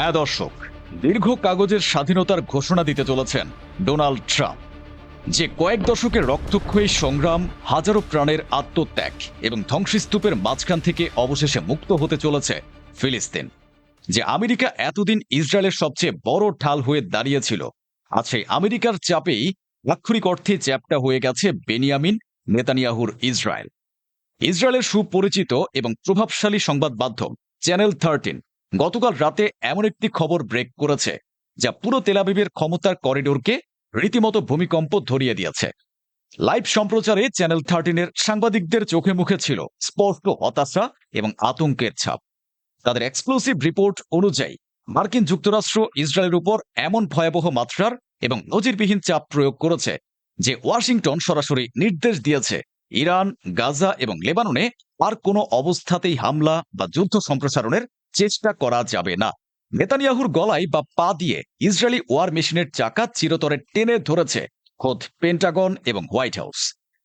হ্যাঁ দর্শক, দীর্ঘ কাগজের স্বাধীনতার ঘোষণা দিতে চলেছেন ডোনাল্ড ট্রাম্প। যে কয়েক দশকের রক্তক্ষয়ী সংগ্রাম, হাজারো প্রাণের আত্মত্যাগ এবং ধ্বংসস্তূপের মাঝখান থেকে অবশেষে মুক্ত হতে চলেছে ফিলিস্তিন। যে আমেরিকা এতদিন ইসরায়েলের সবচেয়ে বড় ঢাল হয়ে দাঁড়িয়েছিল, আজ সেই আমেরিকার চাপেই আক্ষরিক অর্থে চ্যাপ্টা হয়ে গেছে বেনিয়ামিন নেতানিয়াহুর ইসরায়েল। ইসরায়েলের সুপরিচিত এবং প্রভাবশালী সংবাদ মাধ্যম চ্যানেল 13 গতকাল রাতে এমন একটি খবর ব্রেক করেছে যা পুরো তেল আবিবের ক্ষমতার করিডোরকে রীতিমতো ভূমিকম্প ধরিয়ে দিয়েছে। লাইভ সম্প্রচারে চ্যানেল 13-এর সাংবাদিকদের চোখে মুখে ছিল স্পষ্ট হতাশা এবং আতঙ্কের ছাপ। তাদের এক্সক্লুসিভ রিপোর্ট অনুযায়ী মার্কিন যুক্তরাষ্ট্র ইসরায়েলের উপর এমন ভয়াবহ মাত্রার এবং নজিরবিহীন চাপ প্রয়োগ করেছে যে ওয়াশিংটন সরাসরি নির্দেশ দিয়েছে ইরান, গাজা এবং লেবাননে আর কোনো অবস্থাতেই হামলা বা যুদ্ধ সম্প্রসারণের চেষ্টা করা যাবে না। নেতানিয়াহুর গলায় বা পা দিয়ে ইসরায়েলি ওয়ার মেশিনের চাকা চিরতরে টেনে ধরেছে খোদ পেন্টাগন এবং হোয়াইট হাউস।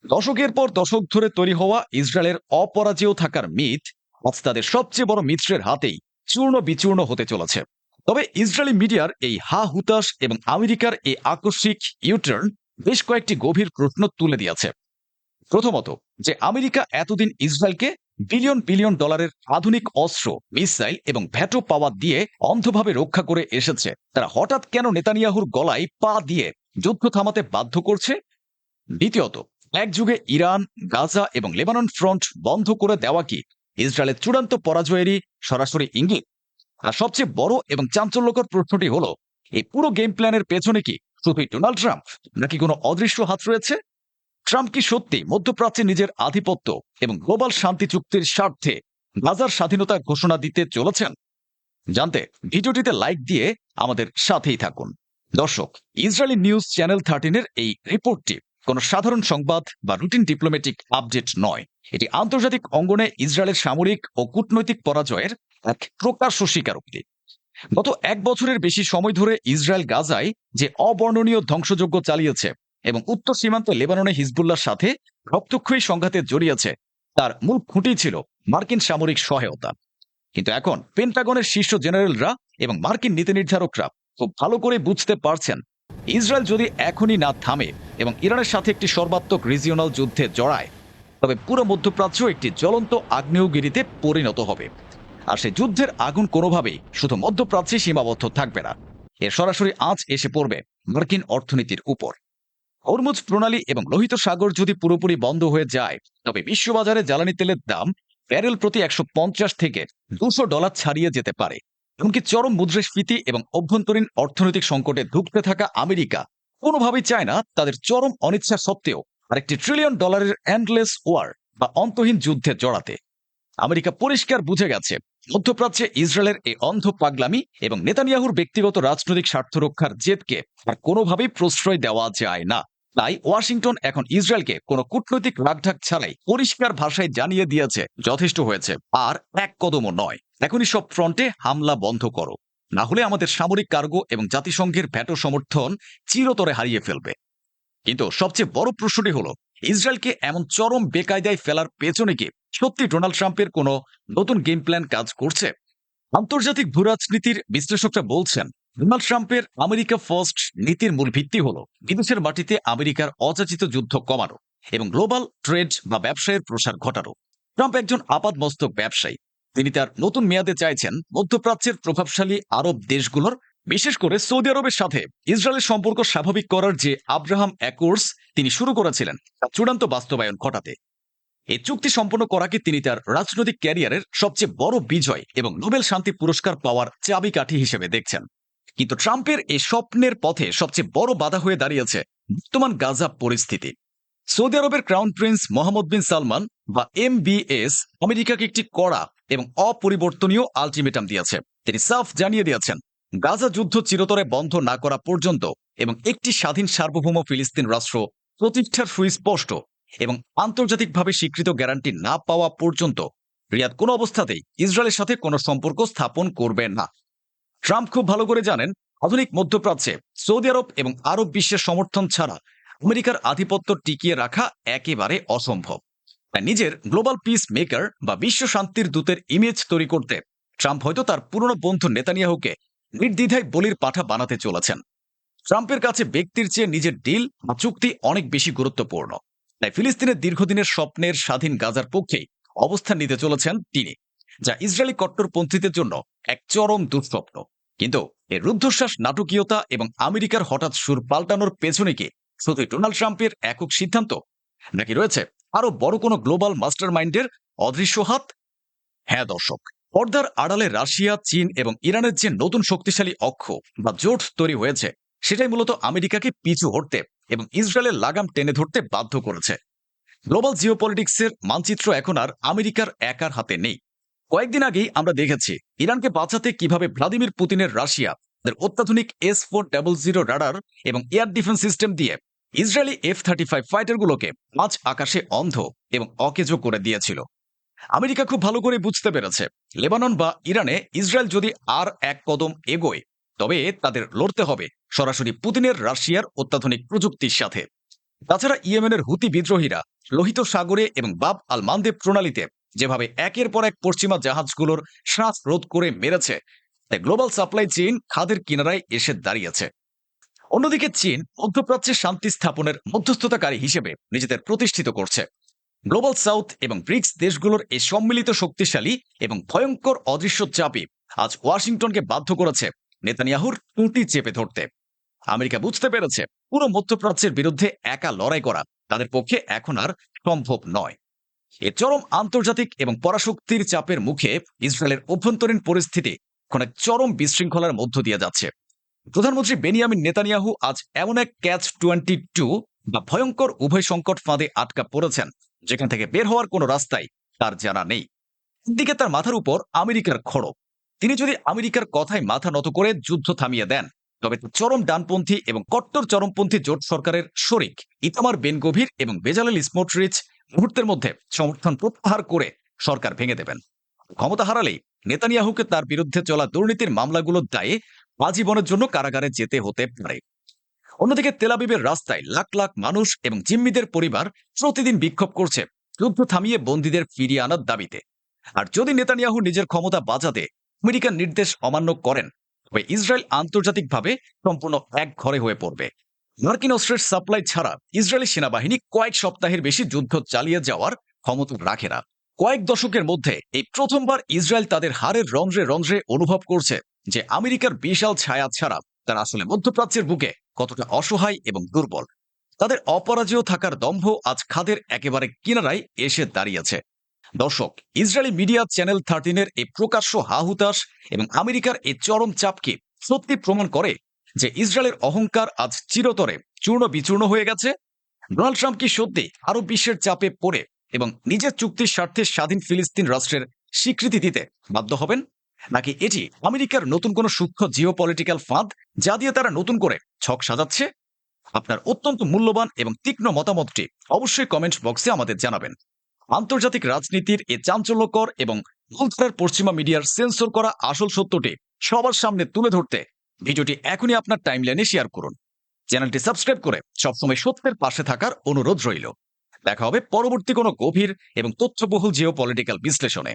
দশকের পর দশক ধরে তৈরি হওয়া ইসরায়েলের অপরাজেয় থাকার মিথ আজ তাদের সবচেয়ে বড় মিত্রের হাতেই চূর্ণ বিচূর্ণ হতে চলেছে। তবে ইসরায়েলি মিডিয়ার এই হা হুতাশ এবং আমেরিকার এই আকস্মিক ইউটার্ন বেশ কয়েকটি গভীর প্রশ্ন তুলে দিয়েছে। প্রথমত, যে আমেরিকা এতদিন ইসরায়েলকে বিলিয়ন বিলিয়ন ডলারের আধুনিক অস্ত্র, মিসাইল এবং ভ্যাটো পাওয়ার দিয়ে অন্ধভাবে রক্ষা করে এসেছে, তারা হঠাৎ কেন নেতানিয়াহুর গলায় পা দিয়ে যুদ্ধ থামাতে বাধ্য করছে? দ্বিতীয়ত, এক যুগে ইরান, গাজা এবং লেবানন ফ্রন্ট বন্ধ করে দেওয়া কি ইসরায়েলের চূড়ান্ত পরাজয়েরই সরাসরি ইঙ্গিত? আর সবচেয়ে বড় এবং চাঞ্চল্যকর প্রশ্নটি হলো, এই পুরো গেম প্ল্যানের পেছনে কি শুধুই ডোনাল্ড ট্রাম্প, নাকি কোনো অদৃশ্য হাত রয়েছে? ট্রাম্প কি সত্যি মধ্যপ্রাচ্যে নিজের আধিপত্য এবং গ্লোবাল শান্তি চুক্তির স্বার্থে গাজার স্বাধীনতা ঘোষণা দিতে চলেছেন? জানতে ভিডিওটিতে লাইক দিয়ে আমাদের সাথেই থাকুন। দর্শক, ইসরায়েলি নিউজ চ্যানেল 13-এর এই রিপোর্টটি কোনো সাধারণ সংবাদ বা রুটিন ডিপ্লোম্যাটিক আপডেট নয়। এটি আন্তর্জাতিক অঙ্গনে ইসরায়েলের সামরিক ও কূটনৈতিক পরাজয়ের এক প্রকাশ্য স্বীকারোক্তি। গত এক বছরের বেশি সময় ধরে ইসরায়েল গাজায় যে অবর্ণনীয় ধ্বংসযজ্ঞ চালিয়েছে এবং উত্তর সীমান্তে লেবাননে হিজবুল্লাহর সাথে রক্তক্ষয়ী সংঘাতে জড়িয়েছে, তার মূল খুঁটি ছিল মার্কিন সামরিক সহায়তা। কিন্তু এখন পেন্টাগনের শীর্ষ জেনারেলরা এবং মার্কিন নীতি নির্ধারকরা খুব ভালো করে বুঝতে পারছেন, ইসরায়েল যদি এখনই না থামে এবং ইরানের সাথে একটি সর্বাত্মক রিজিওনাল যুদ্ধে জড়ায়, তবে পুরো মধ্যপ্রাচ্য একটি জ্বলন্ত আগ্নেয়গিরিতে পরিণত হবে। আর সেই যুদ্ধের আগুন কোনোভাবেই শুধু মধ্যপ্রাচ্যে সীমাবদ্ধ থাকবে না, এর সরাসরি আঁচ এসে পড়বে মার্কিন অর্থনীতির উপর। হরমুজ প্রণালী এবং লোহিত সাগর যদি পুরোপুরি বন্ধ হয়ে যায়, তবে বিশ্ববাজারে জ্বালানি তেলের দাম ব্যারেল প্রতি 150 থেকে $200 ছাড়িয়ে যেতে পারে। এমনকি চরম মুদ্রাস্ফীতি এবং অভ্যন্তরীণ অর্থনৈতিক সংকটে ধুঁকতে থাকা আমেরিকা কোনোভাবেই চায় না তাদের চরম অনিচ্ছা সত্ত্বেও আরেকটি $1 ট্রিলিয়ন এন্ডলেস ওয়ার বা অন্তহীন যুদ্ধে জড়াতে। আমেরিকা পরিষ্কার বুঝে গেছে, মধ্যপ্রাচ্যে ইসরায়েলের এই অন্ধ পাগলামি এবং নেতানিয়াহুর ব্যক্তিগত রাজনৈতিক স্বার্থ রক্ষার জেদকে আর কোনোভাবেই প্রশ্রয় দেওয়া যায় না। তাই ওয়াশিংটন এখন ইসরায়েলকে কোনো কূটনৈতিক রাগঢাক ছাড়াই পরিষ্কার ভাষায় জানিয়ে দিয়েছে, যথেষ্ট হয়েছে, আর এক কদমও নয়। এখনই সব ফ্রন্টে হামলা বন্ধ করো, না হলে আমাদের সামরিক কার্গো এবং জাতিসংঘের ভ্যাটো সমর্থন চিরতরে হারিয়ে ফেলবে। কিন্তু সবচেয়ে বড় প্রশ্নটি হলো, ইসরায়েলকে এমন চরম বেকায়দায় ফেলার পেছনে কি সত্যি ডোনাল্ড ট্রাম্পের কোনো নতুন গেম প্ল্যান কাজ করছে? আন্তর্জাতিক ভূরাজনীতির বিশ্লেষকরা বলছেন, ডোনাল্ড ট্রাম্পের আমেরিকা ফার্স্ট নীতির মূল ভিত্তি হল বিদেশের মাটিতে আমেরিকার অযাচিত যুদ্ধ কমানো এবং গ্লোবাল ট্রেড বা ব্যবসায়ের প্রসার ঘটানো। ট্রাম্প একজন আপাদমস্তক ব্যবসায়ী। তিনি তার নতুন মেয়াদে চাইছেন মধ্যপ্রাচ্যের প্রভাবশালী আরব দেশগুলোর, বিশেষ করে সৌদি আরবের সাথে ইসরায়েলের সম্পর্ক স্বাভাবিক করার যে আব্রাহাম অ্যাকর্ডস তিনি শুরু করেছিলেন, তা চূড়ান্ত বাস্তবায়ন ঘটাতে। এই চুক্তি সম্পন্ন করাকে তিনি তার রাজনৈতিক ক্যারিয়ারের সবচেয়ে বড় বিজয় এবং নোবেল শান্তি পুরস্কার পাওয়ার চাবিকাঠি হিসেবে দেখছেন। কিন্তু ট্রাম্পের এই স্বপ্নের পথে সবচেয়ে বড় বাধা হয়ে দাঁড়িয়েছে বর্তমান গাজা পরিস্থিতি। সৌদি আরবের ক্রাউন প্রিন্স মোহাম্মদ বিন সালমান বা MBS আমেরিকাকে একটি কড়া এবং অপরিবর্তনীয় আলটিমেটাম দিয়েছে। তিনি সাফ জানিয়ে দিয়েছেন, গাজা যুদ্ধ চিরতরে বন্ধ না করা পর্যন্ত এবং একটি স্বাধীন সার্বভৌম ফিলিস্তিন রাষ্ট্র প্রতিষ্ঠার সুস্পষ্ট এবং আন্তর্জাতিকভাবে স্বীকৃত গ্যারান্টি না পাওয়া পর্যন্ত রিয়াদ কোনো অবস্থাতেই ইসরায়েলের সাথে কোনো সম্পর্ক স্থাপন করবে না। ট্রাম্প খুব ভালো করে জানেন, আধুনিক মধ্যপ্রাচ্যে সৌদি আরব এবং আরব বিশ্বের সমর্থন ছাড়া আমেরিকার আধিপত্য টিকিয়ে রাখা একেবারে অসম্ভব। তাই নিজের গ্লোবাল পিস মেকার বা বিশ্ব শান্তির দূতের ইমেজ তৈরি করতে ট্রাম্প হয়তো তার পুরনো বন্ধু নেতানিয়াহুকে নির্দ্বিধায় বলির পাঠা বানাতে চলেছেন। ট্রাম্পের কাছে ব্যক্তির চেয়ে নিজের ডিল বা চুক্তি অনেক বেশি গুরুত্বপূর্ণ। তাই ফিলিস্তিনের দীর্ঘদিনের স্বপ্নের স্বাধীন গাজার পক্ষেই অবস্থান নিতে চলেছেন তিনি, যা ইসরায়েলি কট্টরপন্থীদের জন্য এক চরম দুঃস্বপ্ন। কিন্তু এর রুদ্ধশ্বাস নাটকীয়তা এবং আমেরিকার হঠাৎ সুর পাল্টানোর পেছনে কি শুধু ডোনাল্ড ট্রাম্পের একক সিদ্ধান্ত, নাকি রয়েছে আরো বড় কোনো গ্লোবাল মাস্টার মাইন্ডের অদৃশ্য হাত? হ্যাঁ দর্শক, পর্দার আড়ালে রাশিয়া, চীন এবং ইরানের যে নতুন শক্তিশালী অক্ষ বা জোট তৈরি হয়েছে, সেটাই মূলত আমেরিকাকে পিছু হটতে এবং ইসরায়েলের লাগাম টেনে ধরতে বাধ্য করেছে। গ্লোবাল জিওপলিটিক্সের মানচিত্র এখন আর আমেরিকার একার হাতে নেই। কয়েকদিন আগেই আমরা দেখেছি ইরানকে বাঁচাতে কিভাবে ভ্লাদিমির পুতিনের রাশিয়া তাদের অত্যাধুনিক S-400 রাডার এবং এয়ার ডিফেন্স সিস্টেম দিয়ে ইসরায়েলি F-35 ফাইটারগুলোকে মাঝ আকাশে অন্ধ এবং অকেজো করে দিয়েছিল। আমেরিকা খুব ভালো করে বুঝতে পেরেছে, লেবানন বা ইরানে ইসরায়েল যদি আর এক কদম এগোয়, তবে তাদের লড়তে হবে সরাসরি পুতিনের রাশিয়ার অত্যাধুনিক প্রযুক্তির সাথে। তাছাড়া ইয়েমেনের হুতি বিদ্রোহীরা লোহিত সাগরে এবং বাব আল মানদেব প্রণালীতে যেভাবে একের পর এক পশ্চিমা জাহাজগুলোর শ্বাস রোধ করে মেরেছে, তাই গ্লোবাল সাপ্লাই চেইন খাদের কিনারায় এসে দাঁড়িয়েছে। অন্যদিকে চীন মধ্যপ্রাচ্যে শান্তি স্থাপনের মধ্যস্থতাকারী হিসেবে নিজেদের প্রতিষ্ঠিত করছে। গ্লোবাল সাউথ এবং ব্রিক্স দেশগুলোর এই সম্মিলিত শক্তিশালী এবং ভয়ঙ্কর অদৃশ্য চাপই আজ ওয়াশিংটনকে বাধ্য করেছে নেতানিয়াহুর টুটি চেপে ধরতে। আমেরিকা বুঝতে পেরেছে পুরো মধ্যপ্রাচ্যের বিরুদ্ধে একা লড়াই করা তাদের পক্ষে এখন আর সম্ভব নয়। এ চরম আন্তর্জাতিক এবং পরাশক্তির চাপের মুখে ইসরায়েলের অভ্যন্তরীণ পরিস্থিতি এখন এক চরম বিশৃঙ্খলার মধ্য দিয়ে যাচ্ছে। প্রধানমন্ত্রী বেনিয়ামিন নেতানিয়াহু আজ এমন এক ক্যাচ-22 বা ভয়ঙ্কর উভয় সংকট ফাঁদে আটকা পড়েছেন, যেখান থেকে বের হওয়ার কোনো রাস্তাই তার জানা নেই। একদিকে তার মাথার উপর আমেরিকার খড়গ। তিনি যদি আমেরিকার কথায় মাথা নত করে যুদ্ধ থামিয়ে দেন, তবে চরম ডানপন্থী এবং কট্টর চরমপন্থী জোট সরকারের শরিক ইতামার বেন গভীর এবং বেজালেল স্মোটরিচ মুহূর্তের মধ্যে সমর্থন প্রত্যাহার করে সরকার ভেঙে দেবেন। ক্ষমতা হারালেই নেতানিয়াহুকে তার বিরুদ্ধে চলা দুর্নীতির মামলাগুলোর দায়ে আজীবনের জন্য কারাগারে যেতে হতে পারে। অন্যদিকে তেলাবিবের রাস্তায় লাখ লাখ মানুষ এবং জিম্মিদের পরিবার প্রতিদিন বিক্ষোভ করছে যুদ্ধ থামিয়ে বন্দীদের ফিরিয়ে আনার দাবিতে। আর যদি নেতানিয়াহু নিজের ক্ষমতা বাঁচাতে আমেরিকার নির্দেশ অমান্য করেন, তবে ইসরায়েল আন্তর্জাতিকভাবে সম্পূর্ণ এক ঘরে হয়ে পড়বে। মার্কিন অস্ত্রের সাপ্লাই ছাড়া ইসরায়েলি সেনাবাহিনী কয়েক সপ্তাহের বেশি যুদ্ধ চালিয়ে যাওয়ার ক্ষমতা রাখে না। কয়েক দশকের মধ্যে এই প্রথমবার ইসরায়েল তাদের হারের রন্ধ্রে রন্ধ্রে অনুভব করছে যে আমেরিকার বিশাল ছায়া ছাড়া তারা আসলে মধ্যপ্রাচ্যের বুকে কতটা অসহায় এবং দুর্বল। তাদের অপরাজেয় থাকার দম্ভ আজ খাদের একেবারে কিনারায় এসে দাঁড়িয়েছে। দর্শক, ইসরায়েলি মিডিয়া চ্যানেল 13-এর এই প্রকাশ্য হাহুতাশ এবং আমেরিকার এই চরম চাপকে সত্যি প্রমাণ করে যে ইসরায়েলের অহংকার আজ চিরতরে চূর্ণ বিচূর্ণ হয়ে গেছে। ডোনাল্ড ট্রাম্প কি সত্যি আরব বিশ্বের চাপে পড়ে এবং নিজের চুক্তির স্বার্থে স্বাধীন ফিলিস্তিন রাষ্ট্রের স্বীকৃতি দিতে বাধ্য হবেন, নাকি এটি আমেরিকার নতুন কোনো সূক্ষ্ম জিওপলিটিক্যাল ফাঁদ, যা দিয়ে তারা নতুন করে ছক সাজাচ্ছে? আপনার অত্যন্ত মূল্যবান এবং তীক্ষ্ণ মতামতটি অবশ্যই কমেন্ট বক্সে আমাদের জানাবেন। আন্তর্জাতিক রাজনীতির এ চাঞ্চল্যকর এবং মূলধারার পশ্চিমা মিডিয়ার সেন্সর করা আসল সত্যটি সবার সামনে তুলে ধরতে ভিডিওটি এখনই আপনার টাইমলাইনে শেয়ার করুন। চ্যানেলটি সাবস্ক্রাইব করে সবসময় সত্যের পাশে থাকার অনুরোধ রইল। দেখা হবে পরবর্তী কোনো গভীর এবং তথ্যবহুল জিওপলিটিক্যাল বিশ্লেষণে।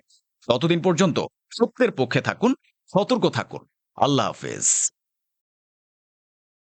ততদিন পর্যন্ত সত্যের পক্ষে থাকুন, সতর্ক থাকুন। আল্লাহ হাফেজ।